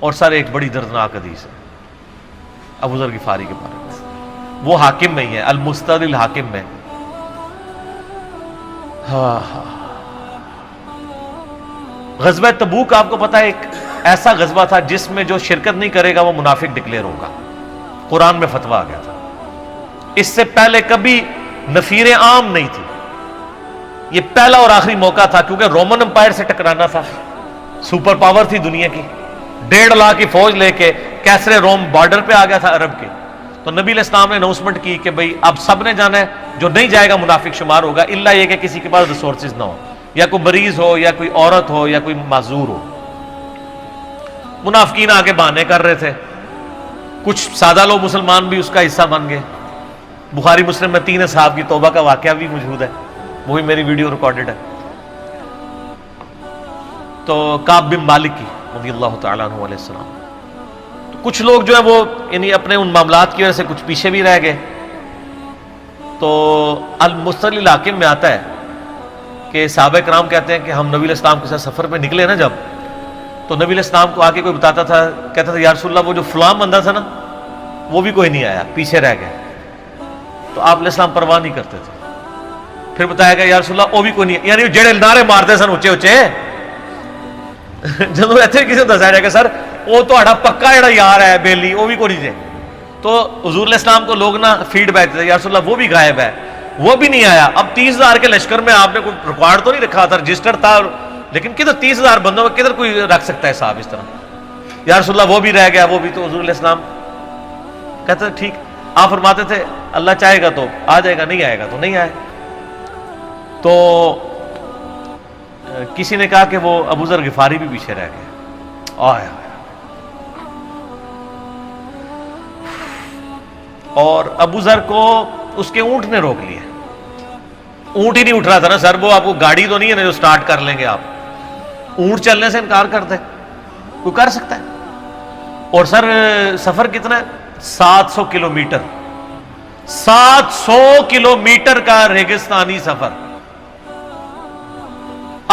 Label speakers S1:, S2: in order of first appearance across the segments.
S1: اور سر ایک بڑی دردناک حدیث ہے ابو ذر غفاری کے بارے میں، وہ حاکم میں ہی ہے، المستدرک الحاکم میں۔ غزوہ تبوک آپ کو پتا ہے ایک ایسا غزوہ تھا جس میں جو شرکت نہیں کرے گا وہ منافق ڈکلیئر ہوگا، قرآن میں فتویٰ آ گیا تھا۔ اس سے پہلے کبھی نفیر عام نہیں تھی، یہ پہلا اور آخری موقع تھا، کیونکہ رومن امپائر سے ٹکرانا تھا، سپر پاور تھی دنیا کی، 1.5 لاکھ کی فوج لے کے کیسرے روم بارڈر پہ آ گیا تھا عرب کے۔ تو نبی علیہ السلام نے اناؤنسمنٹ کی کہ بھئی اب سب نے جانا ہے، جو نہیں جائے گا منافق شمار ہوگا، الا یہ کہ کسی کے پاس ریسورسز نہ ہو، یا کوئی مریض ہو، یا کوئی عورت ہو، یا کوئی معذور ہو۔ منافقین آگے بہانے کر رہے تھے، کچھ سادہ لوگ مسلمان بھی اس کا حصہ بن گئے۔ بخاری مسلم میں 3 اصحاب کی توبہ کا واقعہ بھی موجود ہے، وہی میری ویڈیو ریکارڈڈ ہے۔ تو کعب بن مالک کی رضی اللہ تعالیٰ عنہ علیہ السلام، تو کچھ لوگ جو ہے وہ یعنی اپنے ان معاملات کی وجہ سے کچھ پیچھے بھی رہ گئے۔ تو المستدرک الحاکم میں آتا ہے کہ صحابہ کرام کہتے ہیں کہ ہم نبی علیہ السلام کے ساتھ سفر پہ نکلے نا جب، تو نبی علیہ السلام کو آ کے کوئی بتاتا تھا، کہتا تھا یا رسول اللہ وہ جو فلاں بندہ تھا نا وہ بھی کوئی نہیں آیا، پیچھے رہ گیا۔ تو آپ علیہ السلام پرواہ نہیں کرتے تھے، پھر بتایا گیا یا رسول اللہ وہ بھی کوئی نہیں، یعنی جڑے نعرے مارتے سن اچے اچے جدو اتنے کسی کو دسایا جائے گا سر وہ تہاڈا پکا جڑا یار ہے بیلی وہ بھی کوئی نہیں جائے، تو حضور علیہ السلام کو لوگ نا فیڈ بیک دیتے یا رسول اللہ وہ بھی غائب ہے، وہ بھی نہیں آیا۔ اب 30,000 کے لشکر میں آپ نے کوئی ریکارڈ تو نہیں رکھا تھا، رجسٹر تھا، لیکن کدھر 30,000 بندوں میں کدھر کوئی رکھ سکتا ہے صاحب اس طرح، یا رسول اللہ وہ بھی رہ گیا وہ بھی۔ تو حضور علیہ السلام کہتے ٹھیک، آپ فرماتے تھے اللہ چاہے گا تو آ جائے گا، نہیں آئے گا تو نہیں آئے۔ تو کسی نے کہا کہ وہ ابو ذر غفاری بھی پیچھے رہ گئے، آیا اور ابو ذر کو اس کے اونٹ نے روک لیا، اونٹ ہی نہیں اٹھ رہا تھا نا سر، وہ آپ کو گاڑی تو نہیں ہے نا جو سٹارٹ کر لیں گے آپ، اونٹ چلنے سے انکار کرتے کوئی کر سکتا ہے؟ اور سر سفر کتنا ہے؟ 700 کلومیٹر، 700 کلومیٹر کا ریگستانی سفر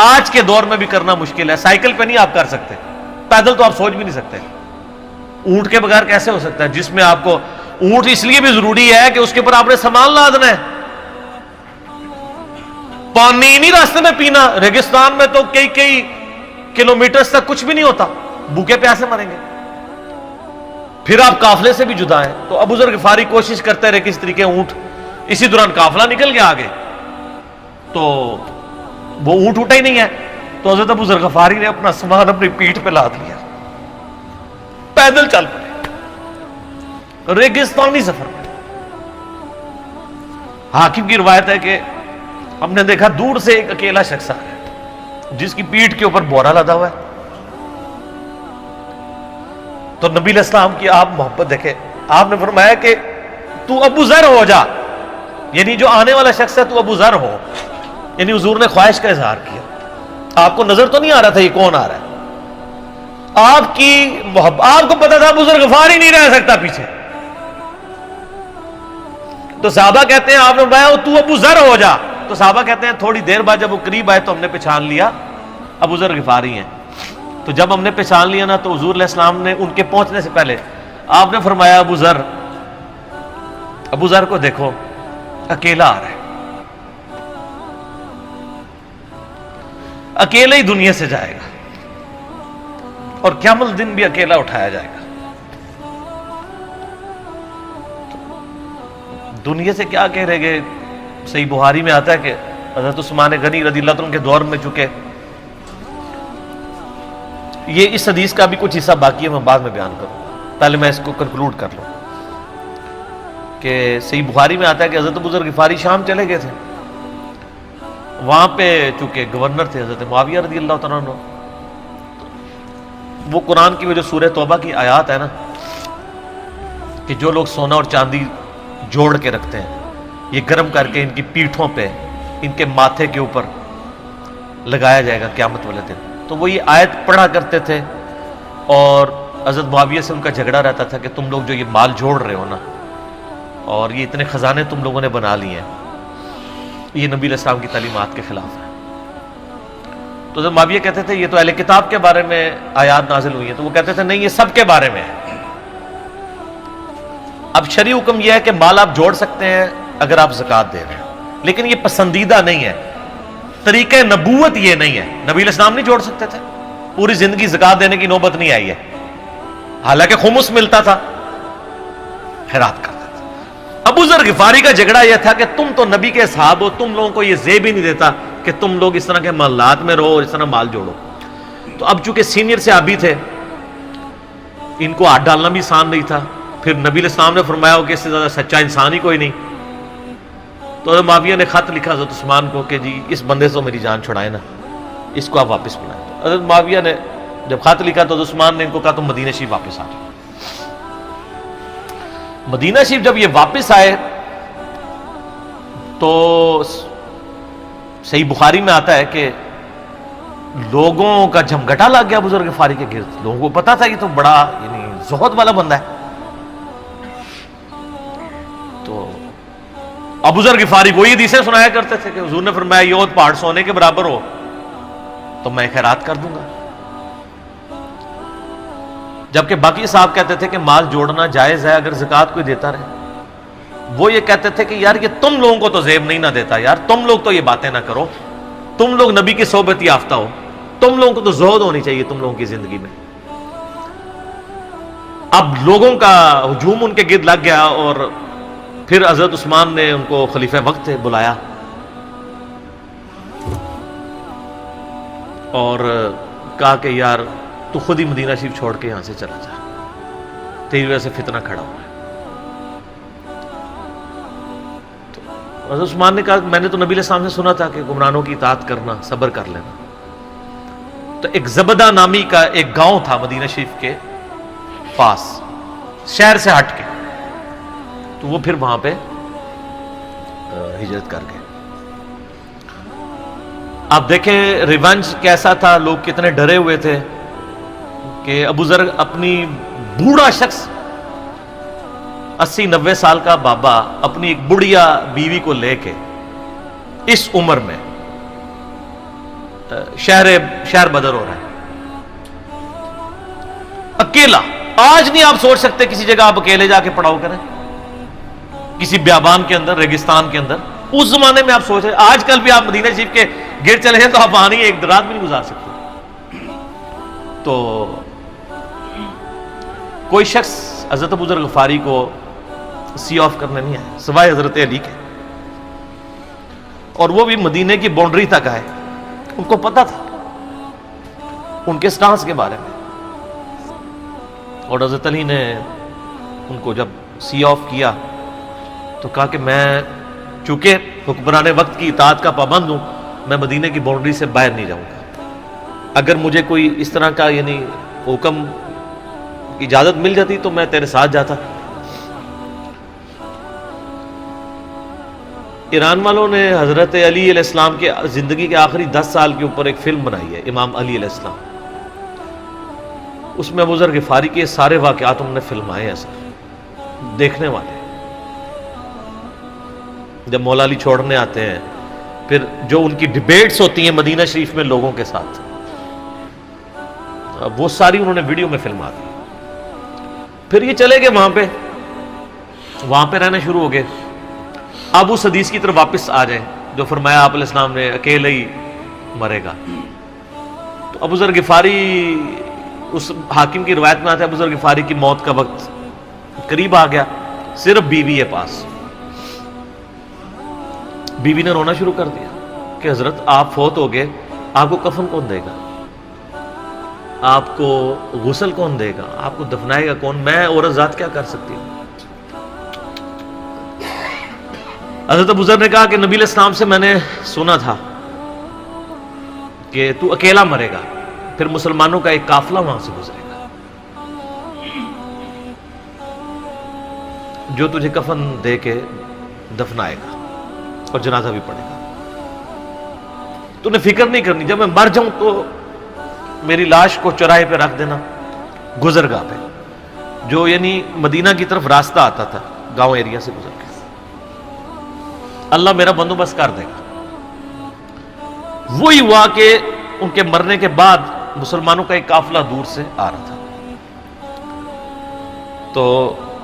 S1: آج کے دور میں بھی کرنا مشکل ہے، سائیکل پہ نہیں آپ کر سکتے، پیدل تو آپ سوچ بھی نہیں سکتے، اونٹ کے بغیر کیسے ہو سکتا ہے، جس میں آپ کو اونٹ اس لیے بھی ضروری ہے کہ اس کے اوپر آپ نے سامان لادنا ہے، پانی نہیں راستے میں پینا، ریگستان میں تو کئی کلومیٹرز تک کچھ بھی نہیں ہوتا، بھوکے پیاسے مریں گے، پھر آپ قافلے سے بھی جدا ہیں۔ تو ابو ذر غفاری کوشش کرتے رہے کس طریقے اونٹ، اسی دوران قافلہ نکل گیا آگے، تو وہ اونٹ اٹھا ہی نہیں ہے، تو حضرت ابو ذر غفاری نے اپنا سامان اپنی پیٹھ پہ لاد لیا، پیدل چل پڑے ریگستانی سفر میں۔ حاکم کی روایت ہے کہ ہم نے دیکھا دور سے ایک اکیلا شخص آ گیا جس کی پیٹھ کے اوپر بورا لدا ہوا ہے، تو نبی علیہ السلام کی آپ محبت دیکھیں، آپ نے فرمایا کہ تو ابو ذر ہو جا، یعنی جو آنے والا شخص ہے تو ابو ذر ہو، یعنی حضور نے خواہش کا اظہار کیا۔ آپ کو نظر تو نہیں آ رہا تھا یہ کون آ رہا ہے، آپ کی محبت، آپ کو پتا تھا ابو ذر غفاری نہیں رہ سکتا پیچھے، تو صحابہ کہتے ہیں آپ نے فرمایا تو ابو ذر ہو جا، تو صحابہ کہتے ہیں تھوڑی دیر بعد جب وہ قریب آئے تو ہم نے پہچان لیا ابو ذر غفاری ہیں۔ تو جب ہم نے پہچان لیا نا تو حضور علیہ السلام نے ان کے پہنچنے سے پہلے آپ نے فرمایا ابو ذر کو دیکھو اکیلا آ رہا ہے، اکیلے ہی دنیا سے جائے گا اور قیامت الدن بھی اکیلا اٹھایا جائے گا۔ دنیا سے کیا کہہ رہے گے، صحیح بخاری میں آتا ہے کہ حضرت عثمان غنی رضی اللہ عنہ کے دور میں چکے، یہ اس حدیث کا بھی کچھ حصہ باقی ہے، میں بعد میں بیان کروں، پہلے میں اس کو کنکلوڈ کر لوں کہ صحیح بخاری میں آتا ہے کہ حضرت ابو ذر غفاری شام چلے گئے تھے، وہاں پہ چونکہ گورنر تھے حضرت معاویہ رضی اللہ تعالیٰ عنہ، وہ قرآن کی وہ جو سورہ توبہ کی آیات ہے نا کہ جو لوگ سونا اور چاندی جوڑ کے رکھتے ہیں یہ گرم کر کے ان کی پیٹھوں پہ، ان کے ماتھے کے اوپر لگایا جائے گا قیامت والے دن، تو وہ یہ آیت پڑھا کرتے تھے، اور حضرت معاویہ سے ان کا جھگڑا رہتا تھا کہ تم لوگ جو یہ مال جوڑ رہے ہو نا اور یہ اتنے خزانے تم لوگوں نے بنا لیے ہیں، یہ نبی علیہ السلام کی تعلیمات کے خلاف ہے۔ تو حضرت معاویہ کہتے تھے یہ تو اہل کتاب کے بارے میں آیات نازل ہوئی ہیں، تو وہ کہتے تھے نہیں، یہ سب کے بارے میں ہے۔ اب شرعی حکم یہ ہے کہ مال آپ جوڑ سکتے ہیں اگر آپ زکوٰۃ دے رہے ہیں، لیکن یہ پسندیدہ نہیں ہے، طریقہ نبوت یہ نہیں ہے۔ نبی علیہ السلام نہیں جوڑ سکتے تھے، پوری زندگی زکوٰۃ دینے کی نوبت نہیں آئی ہے، حالانکہ خمس ملتا تھا، خیرات کرتے تھے۔ ابو ذر غفاری کا جھگڑا یہ تھا کہ تم تو نبی کے صحابہ ہو، تم لوگوں کو یہ زیب ہی نہیں دیتا کہ تم لوگ اس طرح کے محلات میں رہو اور اس طرح مال جوڑو۔ تو اب چونکہ سینئر صحابی تھے، ان کو ہاتھ ڈالنا بھی آسان نہیں تھا، پھر نبی علیہ السلام نے فرمایا ہو کہ اس سے زیادہ سچا انسان ہی کوئی نہیں، تو حضرت معاویہ نے خط لکھا حضرت عثمان کو کہ جی اس بندے سے میری جان چھڑائے نا، اس کو آپ واپس بلائیں۔ تو حضرت معاویہ نے جب خط لکھا تو حضرت عثمان نے ان کو کہا تم مدینہ شریف واپس آ جاؤ۔ مدینہ شریف جب یہ واپس آئے تو صحیح بخاری میں آتا ہے کہ لوگوں کا جھمگٹا لگ گیا بزرگ غفاری کے گرد، لوگوں کو پتا تھا یہ تو بڑا یعنی زہد والا بندہ ہے۔ تو ابو ذر غفاری وہی حدیثیں سنایا کرتے تھے کہ حضور نے فرمایا یہ احد پہاڑ سونے کے برابر ہو تو میں خیرات کر دوں گا، جبکہ باقی صاحب کہتے تھے کہ مال جوڑنا جائز ہے اگر زکوٰۃ کوئی دیتا رہے۔ وہ یہ کہتے تھے کہ یار یہ تم لوگوں کو تو زیب نہیں نہ دیتا، یار تم لوگ تو یہ باتیں نہ کرو، تم لوگ نبی کی صحبت یافتہ ہو، تم لوگوں کو تو زہد ہونی چاہیے تم لوگوں کی زندگی میں۔ اب لوگوں کا ہجوم ان کے گرد لگ گیا، اور پھر حضرت عثمان نے ان کو خلیفہ وقت بلایا اور کہا کہ یار تو خود ہی مدینہ شریف چھوڑ کے یہاں سے چلا جا، تیری وجہ سے فتنہ کھڑا ہوا ہے۔ تو حضرت عثمان نے کہا میں نے تو نبی علیہ السلام سے سنا تھا کہ گمراہوں کی اطاعت کرنا، صبر کر لینا۔ تو ایک زبدہ نامی کا ایک گاؤں تھا مدینہ شریف کے پاس، شہر سے ہٹ کے، تو وہ پھر وہاں پہ ہجرت کر گئے۔ آپ دیکھیں ریونج کیسا تھا، لوگ کتنے ڈرے ہوئے تھے کہ ابو ذر اپنی بوڑھا شخص 80-90 سال کا بابا اپنی ایک بڑھیا بیوی کو لے کے اس عمر میں شہر بدر ہو رہا ہے اکیلا۔ آج نہیں آپ سوچ سکتے کسی جگہ آپ اکیلے جا کے پڑاؤ کریں، کسی بیابان کے اندر، ریگستان کے اندر۔ اس زمانے میں آپ سوچ رہے، آج کل بھی آپ مدینہ شریف کے گرد چلے جائیں تو آپ آنی ایک رات بھی نہیں گزار سکتے۔ تو کوئی شخص حضرت ابو ذر غفاری کو سی آف کرنے نہیں آیا سوائے حضرت علی کے، اور وہ بھی مدینے کی باؤنڈری تک آئے۔ ان کو پتا تھا ان کے سٹانس کے بارے میں، اور حضرت علی نے ان کو جب سی آف کیا تو کہا کہ میں چونکہ حکمران وقت کی اطاعت کا پابند ہوں، میں مدینے کی باؤنڈری سے باہر نہیں جاؤں گا۔ اگر مجھے کوئی اس طرح کا یعنی حکم کی اجازت مل جاتی تو میں تیرے ساتھ جاتا۔ ایران والوں نے حضرت علی علیہ السلام کے زندگی کے آخری 10 سال کے اوپر ایک فلم بنائی ہے، امام علی علیہ السلام۔ اس میں ابو ذر غفاری کے سارے واقعات انہوں نے فلمائے ہیں سر، دیکھنے والے جب مولا علی چھوڑنے آتے ہیں، پھر جو ان کی ڈیبیٹس ہوتی ہیں مدینہ شریف میں لوگوں کے ساتھ، وہ ساری انہوں نے ویڈیو میں فلما دی۔ پھر یہ چلے گئے وہاں پہ رہنا شروع ہو گئے۔ اب اس حدیث کی طرف واپس آ جائیں جو فرمایا آپ علیہ السلام نے اکیلے ہی مرے گا۔ تو ابو ذر غفاری، اس حاکم کی روایت میں آتا ہے ابو ذر غفاری کی موت کا وقت قریب آ گیا، صرف بیوی ہے پاس۔ بیوی نے رونا شروع کر دیا کہ حضرت آپ فوت ہو گئے، آپ کو کفن کون دے گا، آپ کو غسل کون دے گا، آپ کو دفنائے گا کون، میں عورت ذات کیا کر سکتی ہوں۔ حضرت ابو ذر نے کہا کہ نبی علیہ السلام سے میں نے سنا تھا کہ تو اکیلا مرے گا، پھر مسلمانوں کا ایک قافلہ وہاں سے گزرے گا جو تجھے کفن دے کے دفنائے گا اور جنازہ بھی پڑے گا۔ تو نے فکر نہیں کرنی، جب میں مر جاؤں تو میری لاش کو چوراہے پہ رکھ دینا، گزرگاہ پہ، جو یعنی مدینہ کی طرف راستہ آتا تھا گاؤں ایریا سے گزر کے، اللہ میرا بندوبست کر دے گا۔ وہی ہوا کہ ان کے مرنے کے بعد مسلمانوں کا ایک قافلہ دور سے آ رہا تھا. تو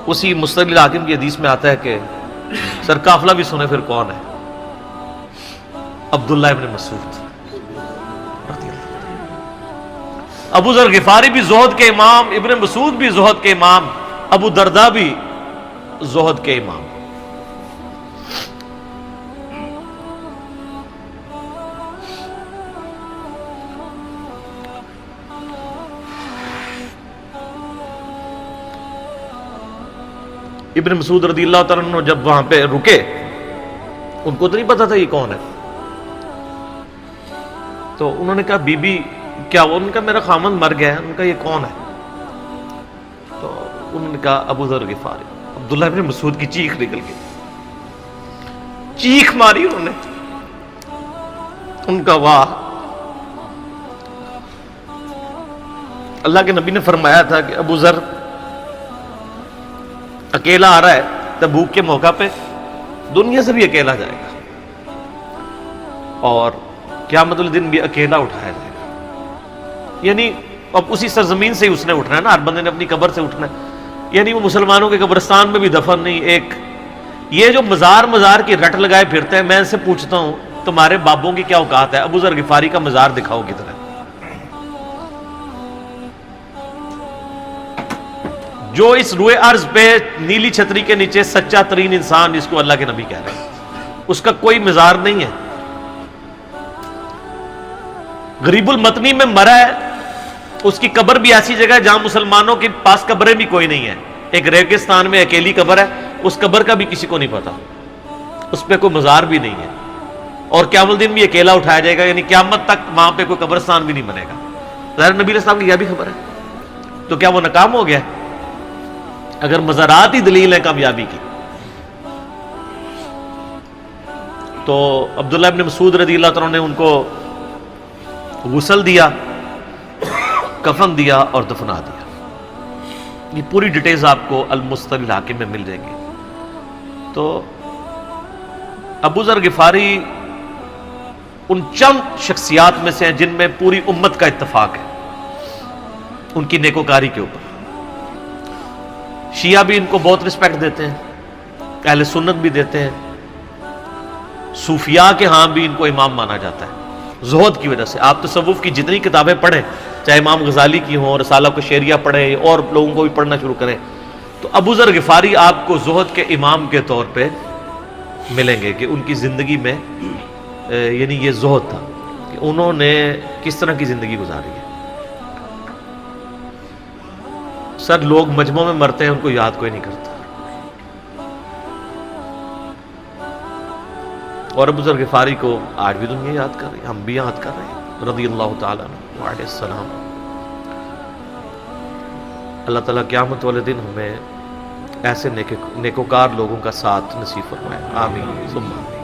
S1: اسی مستدل حاکم کی حدیث میں آتا ہے کہ سر قافلہ بھی سنے پھر کون ہے؟ عبداللہ ابن مسعود. ابو ذر غفاری بھی زہد کے امام، ابن مسعود بھی زہد کے امام، ابو درداء بھی زہد کے امام. ابن مسعود رضی اللہ تعالیٰ عنہ جب وہاں پہ رکے، ان کو تو نہیں پتا تھا یہ کون ہے. تو انہوں نے کہا بی بی کیا وہ؟ ان کا میرا خامند مر گیا ہے. ان کا یہ کون ہے؟ تو انہوں نے کہا ابو ذر غفاری. عبداللہ ابن مسعود کی چیخ نکل گئی، چیخ ماری انہوں نے. ان کا واہ. اللہ کے نبی نے فرمایا تھا کہ ابو ذر اکیلا آ رہا ہے تبوک کے موقع پہ، دنیا سے بھی اکیلا جائے گا، اور قیامت الدن بھی اکیلا اٹھایا جائے گا. یعنی اب اسی سرزمین سے ہی اس نے اٹھنا ہے نا، ہر بندے نے اپنی قبر سے اٹھنا ہے. یعنی وہ مسلمانوں کے قبرستان میں بھی دفن نہیں. ایک یہ جو مزار کی رٹ لگائے پھرتے ہیں، میں ان سے پوچھتا ہوں تمہارے بابوں کی کیا اوقات ہے؟ ابو ذر غفاری کا مزار دکھاؤ کدھر ہے. جو اس روئے ارض پہ نیلی چھتری کے نیچے سچا ترین انسان جس کو اللہ کے نبی کہہ رہے ہیں، اس کا کوئی مزار نہیں ہے. غریب المتنی میں مرا ہے، اس کی قبر بھی ایسی جگہ ہے جہاں مسلمانوں کے پاس قبریں بھی کوئی نہیں ہے. ایک ریگستان میں اکیلی قبر ہے، اس قبر کا بھی کسی کو نہیں پتا، اس پہ کوئی مزار بھی نہیں ہے، اور قیامت الدین بھی اکیلا اٹھایا جائے گا. یعنی قیامت تک وہاں پہ کوئی قبرستان بھی نہیں بنے گا. ظاہر نبی علیہ السلام کی یہ بھی خبر ہے. تو کیا وہ ناکام ہو گیا اگر مزارات ہی دلیل ہے کامیابی کی؟ تو عبداللہ ابن مسعود رضی اللہ تعالیٰ نے ان کو غسل دیا، کفن دیا اور دفنا دیا. یہ پوری ڈیٹیلز آپ کو المستدل حاکم میں مل جائیں گی. تو ابو ذر غفاری ان چند شخصیات میں سے ہیں جن میں پوری امت کا اتفاق ہے ان کی نیکوکاری کے اوپر. شیعہ بھی ان کو بہت رسپیکٹ دیتے ہیں، اہل سنت بھی دیتے ہیں، صوفیاء کے ہاں بھی ان کو امام مانا جاتا ہے زہد کی وجہ سے. آپ تصوف کی جتنی کتابیں پڑھیں، چاہے امام غزالی کی ہوں، رسالہ قشیریہ پڑھیں، اور لوگوں کو بھی پڑھنا شروع کریں، تو ابو ذر غفاری آپ کو زہد کے امام کے طور پہ ملیں گے کہ ان کی زندگی میں یعنی یہ زہد تھا کہ انہوں نے کس طرح کی زندگی گزاری ہے. سر لوگ مجمع میں مرتے ہیں، ان کو یاد کوئی نہیں کرتا، اور ابو ذر غفاری کو آج بھی دنیا یاد کر رہی ہے، ہم بھی یاد کر رہے ہیں رضی اللہ تعالیٰ عنہ علیہ السلام. اللہ تعالیٰ قیامت والے دن ہمیں ایسے نیکوکار لوگوں کا ساتھ نصیب فرمائے. آمین ثم آمین.